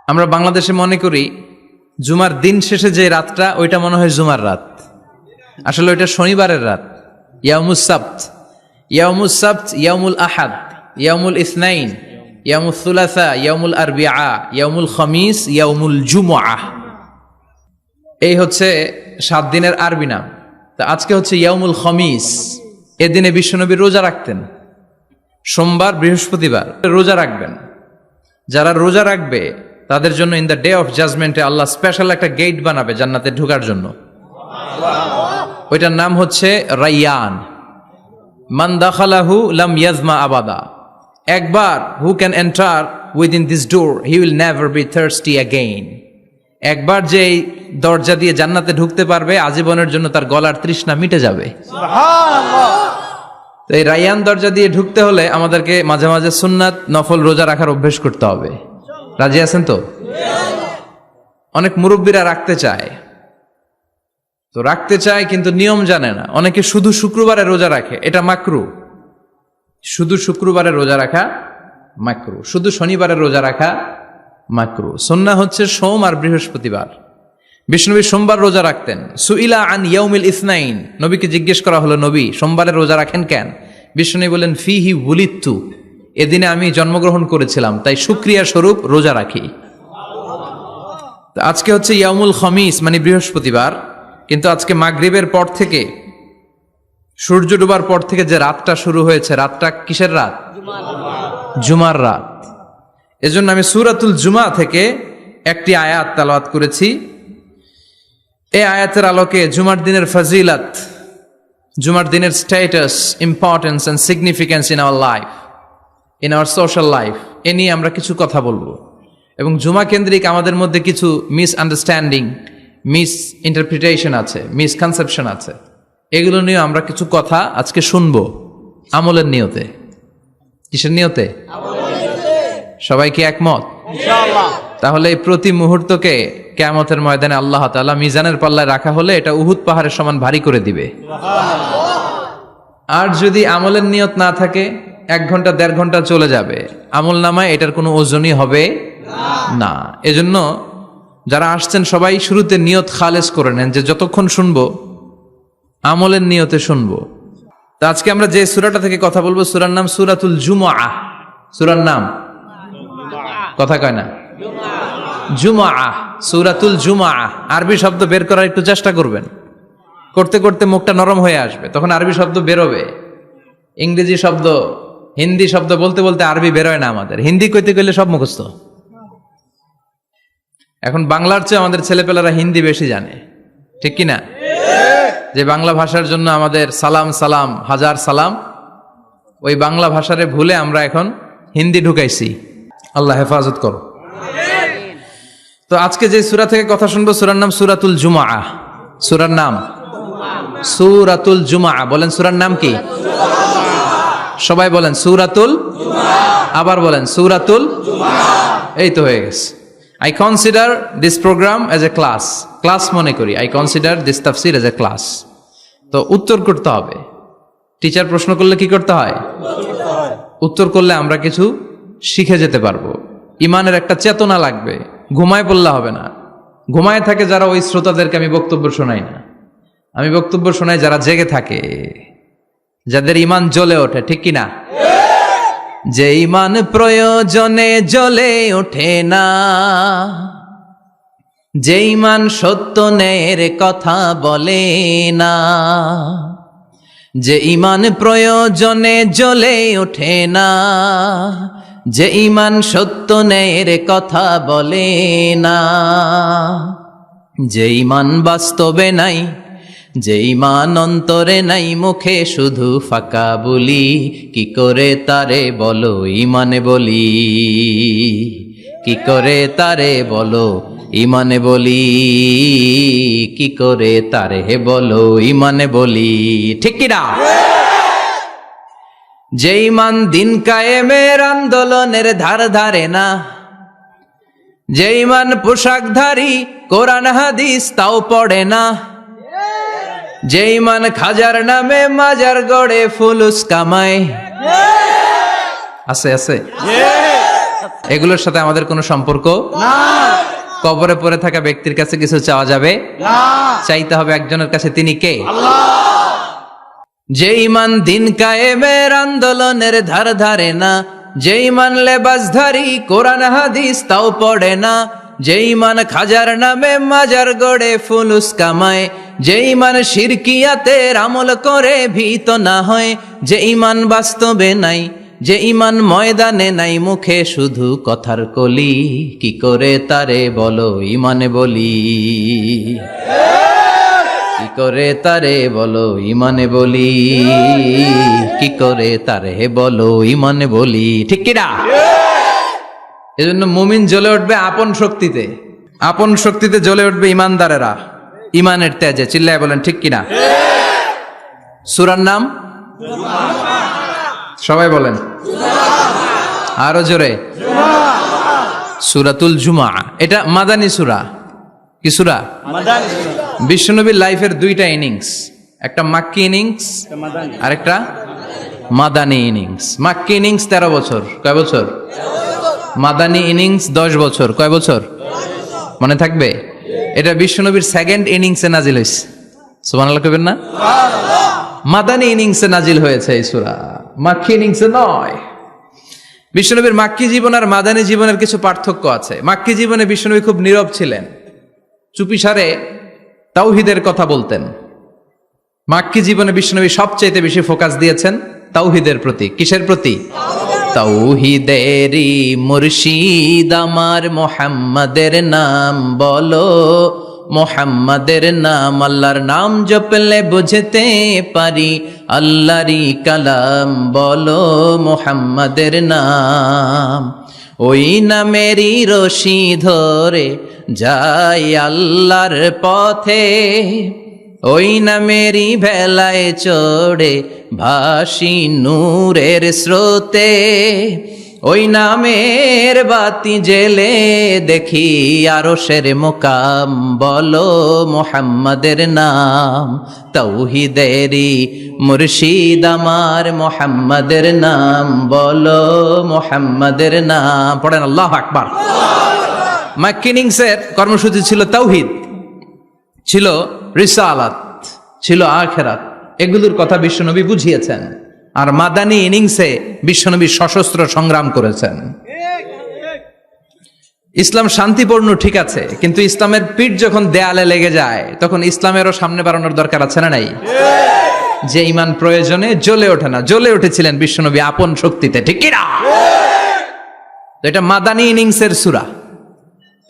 আমরা বাংলাদেশে মনে করি জুমার দিন শেষে যে রাতটা ওইটা মনে হয় জুমার রাত, আসলে ওইটা শনিবারের রাত। ইয়াউমুস সাবত, ইয়াউমুস সাবত, ইয়াউমুল আহাদ, ইয়াউমুল ইসনাইন, ইয়াউমুল সুলাসা, ইয়াউমুল আরবিআ, ইয়াউমুল খামিস, ইয়াউমুল জুমআহ। এই হচ্ছে 7 দিনের আরবি নাম। তা আজকে হচ্ছে ইয়াউমুল খামিস। এদিনে বিশ্বনবী রোজা রাখতেন, সোমবার বৃহস্পতিবার রোজা রাখবেন। যারা রোজা রাখবে তাদের জন্য ইন দ্য ডে অফ জাজমেন্টে আল্লাহ স্পেশাল একটা গেট বানাবে জান্নাতে ঢোকার জন্য। ওইটার নাম হচ্ছে রাইয়ান। মান দাখালাহু লাম ইয়াজমা আবাদা। একবার who can enter within this door he will never be thirsty again. একবার যে এই দরজা দিয়ে জান্নাতে ঢুকতে পারবে আজীবনের জন্য তার গলার তৃষ্ণা মিটে যাবে। তো এই রাইয়ান দরজা দিয়ে ঢুকতে হলে আমাদেরকে মাঝে মাঝে সুন্নাত নফল রোজা রাখার অভ্যেস করতে হবে। রাজি আছেন তো? অনেক মুরব্বীরা রাখতে চায়, তো রাখতে চায় কিন্তু নিয়ম জানে না। অনেকে শুধু শুক্রবারে রোজা রাখে, এটা মাকরু। শুধু শুক্রবারে রোজা রাখা মাকরু, শুধু শনিবারে রোজা রাখা মাকরু। সুন্নাহ হচ্ছে সোম আর বৃহস্পতিবার। বিষ্ণুনবী সোমবার রোজা রাখতেন। সুইলা আন ইয়াউমিল ইসনাইন, নবীকে জিজ্ঞেস করা হলো, নবী সোমবারে রোজা রাখেন কেন? বিষ্ণুনবী বলেন, ফিহি উলিদতু, এদিনে আমি জন্মগ্রহণ করেছিলাম, তাই শুকরিয়া স্বরূপ রোজা রাখি। আজকে হচ্ছে ইয়াউমুল খামিস মানে বৃহস্পতিবার, কিন্তু আজকে মাগরিবের পর থেকে সূর্য ডোবার পর থেকে যে রাতটা শুরু হয়েছে, রাতটা কিসের রাত? জুমার রাত। এজন্য আমি সূরাতুল জুমা থেকে একটি আয়াত তেলাওয়াত করেছি। এই আয়াতের আলোকে জুমার দিনের ফজিলত, জুমার দিনের status, importance and significance in our life, in our social life, এ নিয়ে আমরা কিছু কথা বলবো। এবং জুমা কেন্দ্রিক আমাদের মধ্যে কিছু মিস আন্ডারস্ট্যান্ডিং, মিস ইন্টারপ্রিটেশন আছে, মিসকনসেপশন আছে। এগুলো নিয়ে আমরা কিছু কথা আজকে শুনবো আমলের নিয়তে। কিসের নিয়তে? সবাই কি একমত? তাহলে এই প্রতি মুহূর্তকে কিয়ামতের ময়দানে আল্লাহ তাআলা মিজানের পাল্লায় রাখা হলে এটা উহুদ পাহাড়ের সমান ভারী করে দিবে। আর যদি আমলের নিয়ত না থাকে 1 ঘন্টা 1.5 ঘন্টা চলে যাবে, আমল নামায় এটার কোনো ওজনই হবে না। এজন্য যারা আসছেন সবাই শুরুতে নিয়ত খালেস করে নেন যে যতক্ষণ শুনবো আমলের নিয়তে শুনবো। তা আজকে আমরা যে সূরাটা থেকে কথা বলবো, সূরার নাম সূরাতুল জুমআহ। সূরার নাম কথা কয় না, জুমআহ, সূরাতুল জুমআহ। আরবি শব্দ বের করার একটু চেষ্টা করবেন, করতে করতে মুখটা নরম হয়ে আসবে, তখন আরবি শব্দ বেরোবে। ইংরেজি শব্দ, হিন্দি শব্দ বলতে বলতে আরবি বেরোয় না আমাদের। হিন্দি কইতে গেলে সব মুখস্থ। এখন বাংলার চেয়ে আমাদের ছেলেপেলারা হিন্দি বেশি জানে, ঠিক কি না? যে বাংলা ভাষার জন্য আমাদের সালাম সালাম হাজার সালাম, ওই বাংলা ভাষারে ভুলে আমরা এখন হিন্দি ঢুকাইছি। আল্লাহ হেফাজত করো। তো আজকে যে সূরা থেকে কথা শুনবো, সূরার নাম সূরাতুল জুমআহ। সূরার নাম সূরাতুল জুমআহ। বলেন সূরার নাম কি? সবাই বলেন সূরাতুল জুমআহ। আবার বলেন সূরাতুল জুমআহ। এই তো হয়ে গেছে। I consider this program as a class. Class মনে করি। I consider this tafsir as a class. তো উত্তর করতে হবে। টিচার প্রশ্ন করলে কি করতে হয়? উত্তর করলে আমরা কিছু শিখে যেতে পারবো। ইমানের একটা চেতনা লাগবে। ঘুমায় পড়লে হবে না। ঘুমায় থাকে যারা, ওই শ্রোতাদেরকে আমি বক্তব্য শোনাই না। আমি বক্তব্য শোনাই যারা জেগে থাকে, যাদের ইমান জ্বলে ওঠে, ঠিক কি না? যে ইমান প্রয়োজনে জ্বলে ওঠে না, যে ইমান সত্য ন্যায়ের কথা বলে না, যে ইমান প্রয়োজনে জ্বলে ওঠে না, যে ইমান সত্য ন্যায়ের কথা বলে না, যে ইমান বাস্তবে নাই, যে ইমান অন্তরে নাই, মুখে শুধু ফাঁকা বলি, কি করে তারে বলো ইমানে বলি, কি করে তারে বলো ইমানে বলি, কি করে তারে বলো ইমানে বলি, ঠিক কিনা? যে ইমান দিন কায়েমের আন্দোলনের ধার ধারে না, যে ইমান পোশাকধারী কোরআন হাদিস তাও পড়ে না, যে ইমান খাজার নামে মাজার গড়ে ফুলুস কামায়, আছে আছে, এগুলোর সাথে আমাদের কোনো সম্পর্ক না কবরে পড়ে থাকা ব্যক্তির কাছে কিছু চাওয়া যাবে না চাইতে হবে একজনের কাছে, তিনি কে? আল্লাহ যে ইমান দিন কায়েমের আন্দোলনের ধার ধারে না, যে ইমান লেবাসধারী কোরআন হাদিস তাও পড়ে না, যে ইমান খাজার নামে মাজার গড়ে ফুলুস কামায়, যে ইমান শিরকিয়াতের আমল করে ভীত না হয়, যে ইমান বাস্তবে নাই, যে ইমান ময়দানে নাই, মুখে শুধু কথার কলি, কি করে তারে বলো ইমানে বলি, কি করে তারে বলো ইমানে বলি, কি করে তারে বলো ইমানে বলি, ঠিক কিনা? এজন্য মুমিন জ্বলে উঠবে আপন শক্তিতে, আপন শক্তিতে জ্বলে উঠবে ইমানদারেরা ইমানের তেজে। চিল্লায় বলেন ঠিক কিনা? সূরার নাম সবাই বলেন আরো জোরে, সূরাতুল জুমআ। এটা মাদানী সূরা। কি সূরা? মাদানী বিশ্বনবীর লাইফের দুইটা ইনিংস, একটা মাক্কি ইনিংস আর একটা মাদানী ইনিংস। মাক্কি ইনিংস 13 বছর, কয় বছর? মাদানী ইনিংস 10 বছর, কয় বছর? মনে থাকবে? এটা বিশ্বনবীর সেকেন্ড ইনিংসে নাজিল হয়েছে। সুবহানাল্লাহ কইবেন না? মাদানী ইনিংসে নাজিল হয়েছে এই সূরা, মাক্কি ইনিংসে নয়। বিশ্বনবীর মাক্কি জীবন আর মাদানী জীবনের কিছু পার্থক্য আছে। মাক্কি জীবনে বিশ্বনবী খুব নীরব ছিলেন, চুপিসারে তাওহীদের কথা বলতেন। মাক্কি জীবনে বিশ্বনবী সবচেয়ে বেশি ফোকাস দিয়েছেন তাওহীদের প্রতি। কিসের প্রতি? তাওহীদেরই মুর্শিদ আমার মুহাম্মাদের নাম বলো, মুহাম্মাদের নাম, আল্লাহর নাম জপলে বুঝতে পারি, আল্লাহরই কালাম বলো মুহাম্মাদের নাম। ওই নামেরই রশি ধরে যাই আল্লাহর পথে, ওই নামেরই ভেলায় চড়ে ভাসি নূরের স্রোতে, ওই নামের বাতি জেলে দেখি আরশের মুকাম বলো মুহাম্মাদের নাম। তাওহীদেরই মুর্শিদ আমার মুহাম্মাদের নাম বলো মুহাম্মাদের নাম। পড়েন আল্লাহু আকবার। মাক্কি ইনিংসের কর্মসূচি ছিল তাওহীদ, ছিল রিসালাত, ছিল আখিরাত, এগুলোর কথা বিশ্বনবী বুঝিয়েছেন। আর মাদানী ইনিংসে বিশ্বনবী সশস্ত্র সংগ্রাম করেছেন। ইসলাম শান্তিপূর্ণ ঠিক আছে, কিন্তু ইসলামের পিঠ যখন দেয়ালে লেগে যায় তখন ইসলামেরও সামনে বাড়ানোর দরকার আছে না নাই? যে ইমান প্রয়োজনে জ্বলে ওঠে না, জ্বলে উঠেছিলেন বিশ্বনবী আপন শক্তিতে, ঠিক কি না? তো এটা মাদানী ইনিংসের সূরা,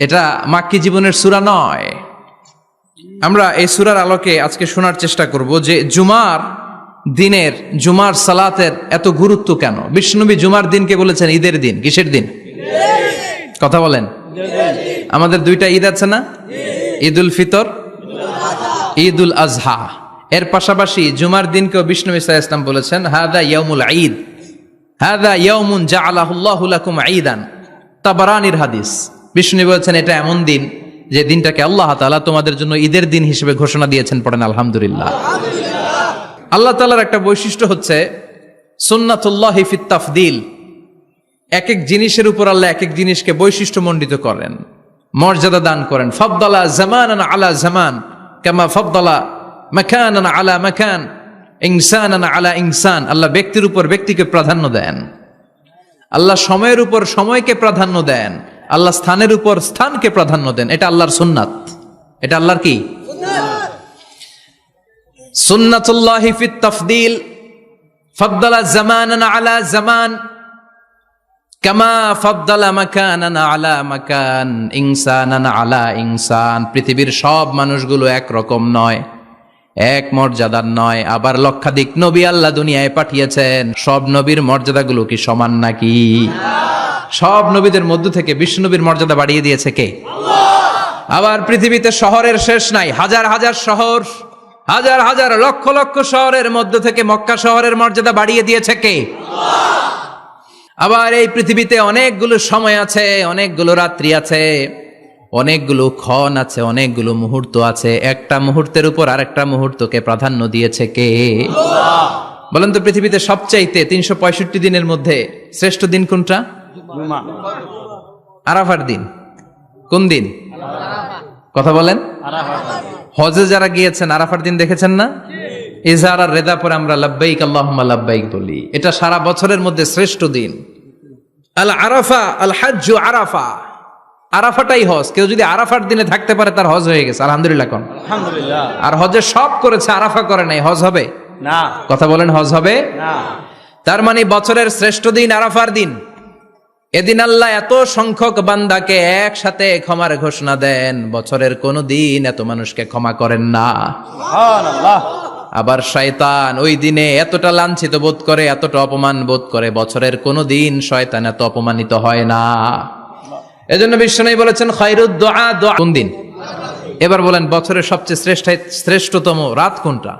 এটা মাক্কি জীবনের সূরা নয়। আমরা এই সূরার আলোকে আজকে শোনার চেষ্টা করব যে জুমার দিনের, জুমার সালাতের এত গুরুত্ব কেন। বিশ্বনবী জুমার দিনকে বলেছেন ঈদের দিন। কিসের দিন? কথা বলেন। আমাদের দুইটা ঈদ আছে না? ঈদুল ফিতর, ঈদুল আজহা। এর পাশাপাশি জুমার দিনকেও বিশ্বনবী সাল্লাল্লাহু আলাইহি ওয়াসাল্লাম বলেছেন হাদা ইয়াউমুল ঈদ, হাদা ইয়াউমুন জাআলাহুল্লাহু লাকুম ঈদান। তাবারানির হাদিস। বিশ্বনবী বলেছেন এটা এমন দিন যে দিনটাকে আল্লাহ তাআলা তোমাদের জন্য ঈদের দিন হিসেবে ঘোষণা দিয়েছেন। পড়েন আলহামদুলিল্লাহ। আল্লাহ তাআলার একটা বৈশিষ্ট্য হচ্ছে সুন্নাতুল্লাহি ফিত তাফদিল। এক এক জিনিসের উপর আল্লাহ এক এক জিনিসকে বৈশিষ্ট্যমণ্ডিত করেন, মর্যাদা দান করেন। ফাদ্দালা জামানান আলা জামান কামা ফাদ্দালা মাকানান আলা মাকান, ইনসানান আলা ইনসান। আল্লাহ ব্যক্তির উপর ব্যক্তিকে প্রাধান্য দেন, আল্লাহ সময়ের উপর সময়কে প্রাধান্য দেন, আল্লাহ স্থানের উপর স্থানকে প্রাধান্য দেন। এটা আল্লাহর সুন্নাত। এটা আল্লাহর কি? সুন্নাতুল্লাহি ফিত তাফদিল। ফাদ্দালা জামানান আলা জামান কামা ফাদ্দালা মাকানান আলা মাকান, ইনসানান আলা ইনসান। পৃথিবীর সব মানুষগুলো এক রকম নয়, এক মর্যাদার নয়। আবার লক্ষাধিক নবী আল্লাহ দুনিয়ায় পাঠিয়েছেন, সব নবীর মর্যাদাগুলো কি সমান নাকি? সব নবীদের মধ্য থেকে বিশ্বনবীর মর্যাদা বাড়িয়ে দিয়েছে কে? আবার পৃথিবীতে শহরের শেষ নাই, হাজার হাজার শহর, হাজার হাজার লক্ষ লক্ষ শহরের মধ্য থেকে মক্কা শহরের মর্যাদা বাড়িয়ে দিয়েছে কে? আবার এই পৃথিবীতে অনেকগুলো সময় আছে, অনেকগুলো রাত্রি আছে, অনেকগুলো ক্ষণ আছে, অনেকগুলো মুহূর্ত আছে। একটা মুহূর্তের উপর আরেকটা মুহূর্তকে প্রাধান্য দিয়েছে কে? বলেন তো পৃথিবীতে সবচাইতে 365 দিনের মধ্যে শ্রেষ্ঠ দিন কোনটা? জুমা। আরাফার দিন। কোন দিন? কথা বলেন। আরাফাত। হজে যারা গিয়েছেন আরাফার দিন দেখেছেন না? ইজহার আর রেদা পরে আমরা লাব্বাইক আল্লাহুম্মা লাব্বাইক বলি। এটা সারা বছরের মধ্যে শ্রেষ্ঠ দিন। আল আরাফা আল হাজ্জু আরাফা, আরাফাটাই হজ। কেউ যদি আরাফার দিনে থাকতে পারে তার হজ হয়ে গেছে, আলহামদুলিল্লাহ কোন। আলহামদুলিল্লাহ। আর হজে সব করেছে, আরাফা করে নাই, হজ হবে না। কথা বলেন, হজ হবে না। তার মানে বছরের শ্রেষ্ঠ দিন আরাফার দিন। এদিন আল্লাহ এত সংখ্যক বান্দাকে একসাথে ক্ষমার ঘোষণা দেন, বছরের কোন দিন এত মানুষকে ক্ষমা করেন না। সুবহানাল্লাহ। আবার শয়তান ওই দিনে এতটা লাঞ্ছিত বোধ করে, এতটা অপমান বোধ করে, বছরের কোন দিন শয়তান এত অপমানিত হয় না। এজন্য বিশ্বনবী বলেছেন খায়রুদ দুআ দুআ। কোন দিন? এবার বলেন বছরের সবচেয়ে শ্রেষ্ঠতম রাত কোনটা?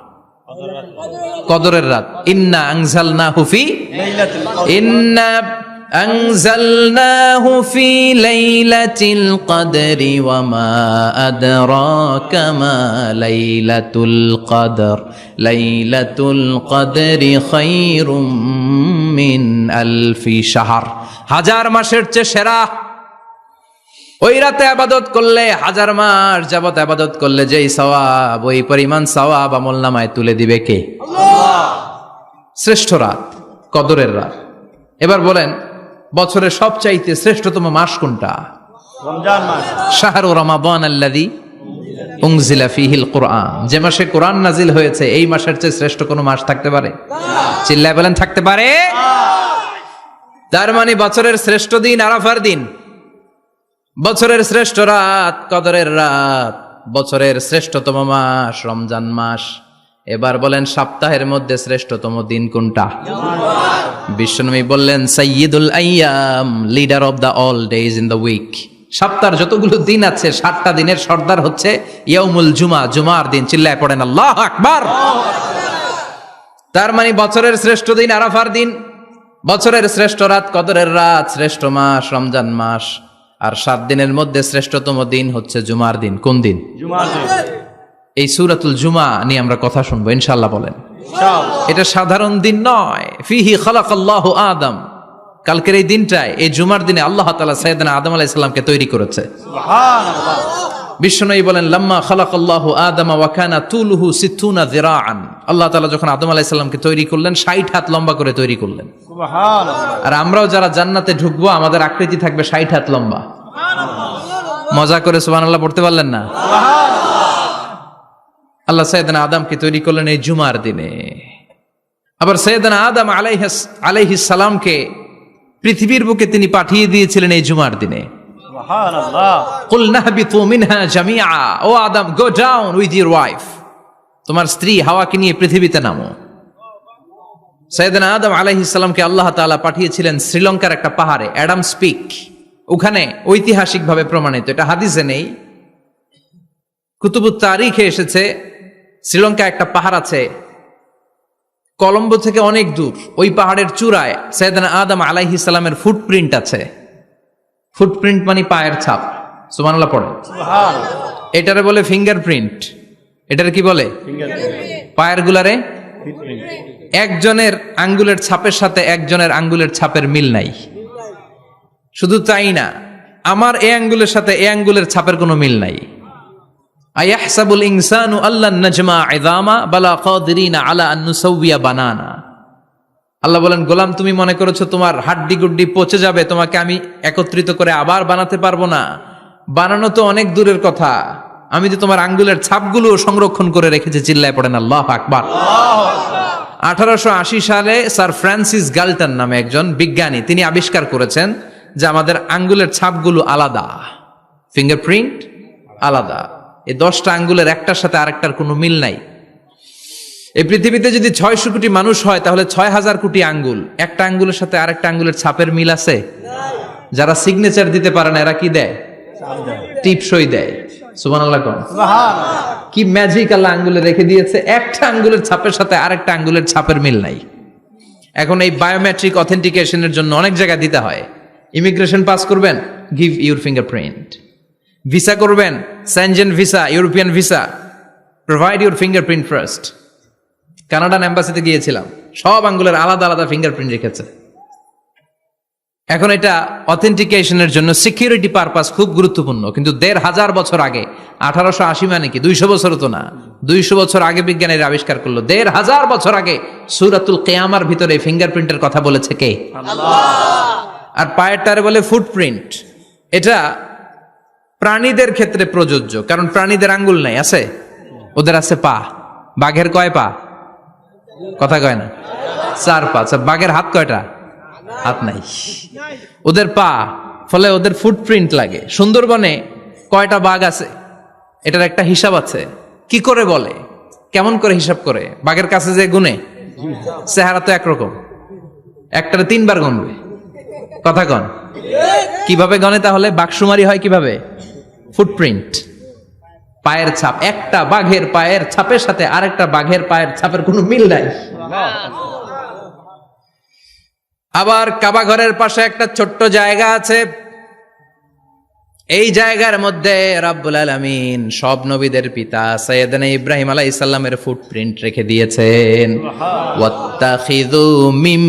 কদরের রাত। ইন্না আনজালনাহু ফি লাইলাতুল কদর। ইন্না আনজালনাহু ফি লাইলাতিল কদরি ওয়া মা আদরাকা মা লাইলাতুল কদর লাইলাতুল কদরি খায়রুম মিন আলফি শাহর। হাজার মাসের চেয়ে সেরা। ওই রাতে আবাদত করলে, হাজার মাস যাবত আবাদত করলে যেই সওয়াব, ওই পরিমাণ সওয়াব আমলনামায় তুলে দিবে কে? আল্লাহ। শ্রেষ্ঠ রাত কদরের রাত। এবার বলেন বছরের সবচাইতে শ্রেষ্ঠতম মাস কোনটা? রমজান মাস। শাহরু রমাদান আল্লাযী উনজিলা ফীহিল কুরআন। যে মাসে কোরআন নাজিল হয়েছে, এই মাসের চেয়ে শ্রেষ্ঠ কোনো মাস থাকতে পারে? চিল্লায় বলেন থাকতে পারে? তার মানে বছরের শ্রেষ্ঠ দিন আরাফার দিন, বছরের শ্রেষ্ঠ রাত কদরের রাত, বছরের শ্রেষ্ঠতম মাস রমজান মাস। এবার বলেন সপ্তাহের মধ্যে শ্রেষ্ঠতম দিন কোনটা? বিশ্বনবী বললেন সাইয়্যিদুল আইয়াম, leader of the all days in the week. সপ্তাহের যতগুলো দিন আছে 7টা দিনের সর্দার হচ্ছে ইয়াউমুল জুমা, জুমার দিন। চিল্লায় পড়েন আল্লাহু আকবার। তার মানে বছরের শ্রেষ্ঠ দিন আরাফার দিন, বছরের শ্রেষ্ঠ রাত কদরের রাত, শ্রেষ্ঠ মাস রমজান মাস, আর 7 দিনের মধ্যে শ্রেষ্ঠতম দিন হচ্ছে জুমার দিন। কোন দিন? জুমার দিন। এই সূরাতুল জুমা নিয়ে আমরা কথা শুনবো ইনশাআল্লাহ। বলেন ইনশাআল্লাহ। এটা সাধারণ দিন নয়। ফিহি খালাকাল্লাহু আদম। কালকের এই দিনটায়, এই জুমার দিনে আল্লাহ তাআলা সাইয়েদনা আদম আলাইহিস সালামকে তৈরি করেছে। সুবহানাল্লাহ। বিশ্বনবী বলেন লাম্মা খালাকাল্লাহু আদম ওয়া কানা তুলুহু 60 যিরাআন। আল্লাহ তাআলা যখন আদম আলাইহিস সালামকে তৈরি করলেন 60 হাত লম্বা করে তৈরি করলেন। সুবহানাল্লাহ। আর আমরাও যারা জান্নাতে ঢুকবো আমাদের আকৃতি থাকবে 60 হাত লম্বা। মজা করে সুবহানাল্লাহ পড়তে পারলেন না? আল্লাহ সাইয়েদনা আদমকে তৈরি করলেন এই জুমার দিনে। আবার সাইয়েদনা আদম আলাইহিস সালামকে পৃথিবীর বুকে তিনি পাঠিয়ে দিয়েছিলেন এই জুমার দিনে। সুবহানাল্লাহ। কুল নাহবিতু মিনহা জামিআ, O Adam go down with your wife, তোমার স্ত্রী হাওয়াকে নিয়ে পৃথিবীতে নামো। সাইয়েদনা আদম আলাইহিস সালামকে আল্লাহ তাআলা পাঠিয়েছিলেন শ্রীলঙ্কার একটা পাহাড়ে, অ্যাডামস পিক। ওখানে ঐতিহাসিকভাবে প্রমাণিত, এটা হাদিসে নেই, কুতুবুত তারিখে এসেছে। শ্রীলঙ্কা একটা পাহাড় আছে, কলম্বো থেকে অনেক দূর। ওই পাহাড়ের চূড়ায় সাইয়েদনা আদম আলাইহিস সালামের ফুটপ্রিন্ট আছে। ফুটপ্রিন্ট মানে পায়ের ছাপ। সুবহানাল্লাহ পড়ে। সুবহানাল্লাহ। এটারে বলে ফিঙ্গারপ্রিন্ট। এটারে কি বলে? পায়ের গুলারে একজনের আঙ্গুলের ছাপের সাথে একজনের আঙ্গুলের ছাপের মিল নাই। শুধু তাই না, আমার এই আঙ্গুলের সাথে এই আঙ্গুলের ছাপের কোনো মিল নাই। আয়াহসাবুল ইনসানু আল্লান নাজমা ইযামা বালা কাদিরিনা আলা আন নুসাউবিয়া বানানা। আল্লাহ বলেন গোলাম, তুমি মনে করেছো তোমার হাড্ডি গুড্ডি পচে যাবে, তোমাকে আমি একত্রিত করে আবার বানাতে পারবো না? বানানো তো অনেক দূরের কথা, আমি তো তোমার আঙ্গুলের ছাপগুলো সংরক্ষণ করে রেখেছি। চিল্লায় পড়েন আল্লাহু আকবার। 1880 সালে স্যার ফ্রান্সিস গাল্টন নামে একজন বিজ্ঞানী, তিনি আবিষ্কার করেছেন যে আমাদের আঙ্গুলের ছাপগুলো আলাদা, ফিঙ্গারপ্রিন্ট আলাদা। এই 10টা আঙ্গুলের একটার সাথে আরেকটার কোনো মিল নাই। এই পৃথিবীতে যদি 600 কোটি মানুষ হয় তাহলে 6000 কোটি আঙ্গুল, একটা আঙ্গুলের সাথে আরেকটা আঙ্গুলের ছাপের মিল আছে? যারা সিগনেচার দিতে পারে না এরা কি দেয়? টিপসই দেয়। সুবহানাল্লাহ কোন। সুবহানাল্লাহ। কি ম্যাজিক আল্লাহ আঙ্গুলে রেখে দিয়েছে, একটা আঙ্গুলের ছাপের সাথে আরেকটা আঙ্গুলের ছাপের মিল নাই। এখন এই বায়োমেট্রিক অথেন্টিকেশনের জন্য অনেক জায়গায় দিতে হয়। ইমিগ্রেশন পাস করবেন, গিভ ইউর ফিঙ্গারপ্রিন্ট। ভিসা করবেন, Schengen visa, European visa, provide your fingerprint first. Canadian এম্বাসিতে গিয়েছিলাম, সব আঙ্গুলের আলাদা আলাদা ফিঙ্গারপ্রিন্ট রেখেছে। এখন এটা অথেন্টিকেশনের জন্য সিকিউরিটি পারপাস খুব গুরুত্বপূর্ণ, কিন্তু 1500 বছর আগে, 1880 মানে কি 200 বছর তো না, 200 বছর আগে বিজ্ঞানীরা আবিষ্কার করলো। 1500 বছর আগে সূরাতুল কিয়ামার ভিতরে ফিঙ্গারপ্রিন্টের কথা বলেছে কে? আর পায়েরটারে বলে ফুটপ্রিন্ট। এটা প্রাণীদের ক্ষেত্রে প্রযোজ্য, কারণ প্রাণীদের আঙ্গুল নাই, আছে? ওদের আছে পা। বাঘের কয় পা? কথা কয় না, 4 পা। আচ্ছা, বাঘের হাত কয়টা? হাত নাই, ওদের পা, ফলে ওদের ফুটপ্রিন্ট লাগে। সুন্দরবনে কয়টা বাঘ আছে এটার একটা হিসাব আছে। কি করে বলে, কেমন করে হিসাব করে? বাঘের কাছে যে গুনে, চেহারা তো একরকম, একটারে 3 বার গুনবে। কথা কন, কিভাবে গনে তাহলে? বাঘসুমারি হয় কিভাবে? ফুটপ্রিন্ট, পায়ের ছাপ। একটা বাঘের পায়ের ছাপের সাথে আরেকটা বাঘের পায়ের ছাপের কোনো মিল নাই। আবার কাবা ঘরের পাশে একটা ছোট্ট জায়গা আছে, এই জায়গার মধ্যে রাব্বুল আলামিন সব নবীদের পিতা সাইয়েদনা ইব্রাহিম আলাইহিস সালামের ফুটপ্রিন্ট রেখে দিয়েছেন। ওয়াত্তাখিযু মিম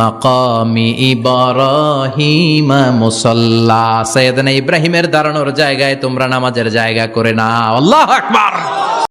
মাকামি ইব্রাহিম মুসাল্লা, সাইয়েদনা ইব্রাহিমের দাঁড়ানোর জায়গায় তোমরা নামাজের জায়গা করে নাও। আল্লাহু আকবার।